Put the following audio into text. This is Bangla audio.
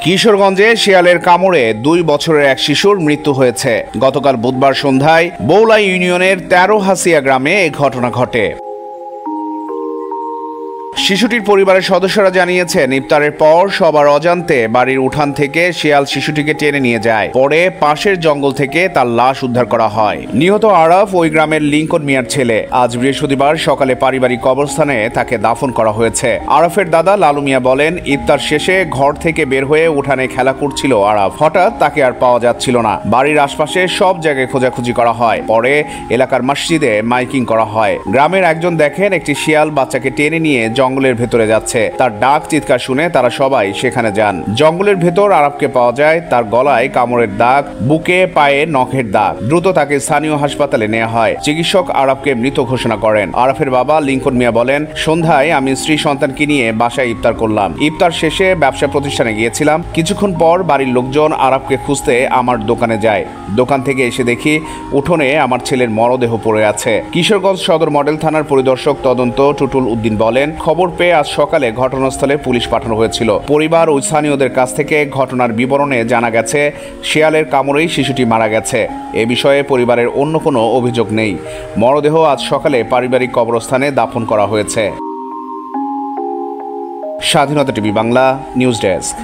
কিশোরগঞ্জে শিয়ালের কামড়ে 2 বছরের এক শিশুর মৃত্যু হয়েছে। গতকাল বুধবার সন্ধ্যায় বৌলা ইউনিয়নের 13 হাসিয়া গ্রামে এই ঘটনা ঘটে। শিশুটির পরিবারের সদস্যরা জানিয়েছেন, ইফতারের পর সবার অজান্তে বাড়ির উঠান থেকে শিয়াল শিশুটিকে টেনে নিয়ে যায়। পরে পাশের জঙ্গল থেকে তার লাশ উদ্ধার করা হয়। নিহত আরাফ ওই গ্রামের লিঙ্কন মিয়ার ছেলে। আজ বৃহস্পতিবার সকালে পারিবারিক কবরস্থানে তাকে দাফন করা হয়েছে। আরাফের দাদা লালু মিয়া বলেন, ইফতার শেষে ঘর থেকে বের হয়ে উঠানে খেলা করছিল আরাফ। হঠাৎ তাকে আর পাওয়া যাচ্ছিল না। বাড়ির আশপাশে সব জায়গায় খোঁজাখুঁজি করা হয়। পরে এলাকার মসজিদে মাইকিং করা হয়। গ্রামের একজন দেখেন একটি শিয়াল বাচ্চাকে টেনে নিয়ে জঙ্গলের ভেতরে যাচ্ছে। তার ডাক চিৎকার শুনে তারা সবাই সেখানে যান। জঙ্গলের ভেতর আরাফকে পাওয়া যায়। তার গলায় কামড়ের দাগ, বুকে পায়ে নখের দাগ। দ্রুত তাকে স্থানীয় হাসপাতালে নেওয়া হয়। চিকিৎসক আরাফকে মৃত ঘোষণা করেন। আরাফের বাবা লিঙ্কন মিয়া বলেন, সন্ধ্যায় আমি স্ত্রী সন্তানকে নিয়ে বাসায় ইফতার করলাম। ইফতার শেষে ব্যবসা প্রতিষ্ঠানে গিয়েছিলাম। কিছুক্ষণ পর বাড়ির লোকজন আরাফকে খুঁজতে আমার দোকানে যায়। দোকান থেকে এসে দেখি উঠোনে আমার ছেলের মরদেহ পড়ে আছে। কিশোরগঞ্জ সদর মডেল থানার পরিদর্শক তদন্ত টুটুল উদ্দিন বলেন, খবর পেয়ে আজ সকালে ঘটনাস্থলে পুলিশ পাঠানো হয়েছিল। পরিবার ও স্থানীয়দের কাছ থেকে ঘটনার বিবরণে জানা গেছে, শিয়ালের কামড়েই শিশুটি মারা গেছে। এ বিষয়ে পরিবারের অন্য কোনো অভিযোগ নেই। মরদেহ আজ সকালে পারিবারিক কবরস্থানে দাফন করা হয়েছে। স্বাধীনতা টিভি বাংলা নিউজ ডেস্ক।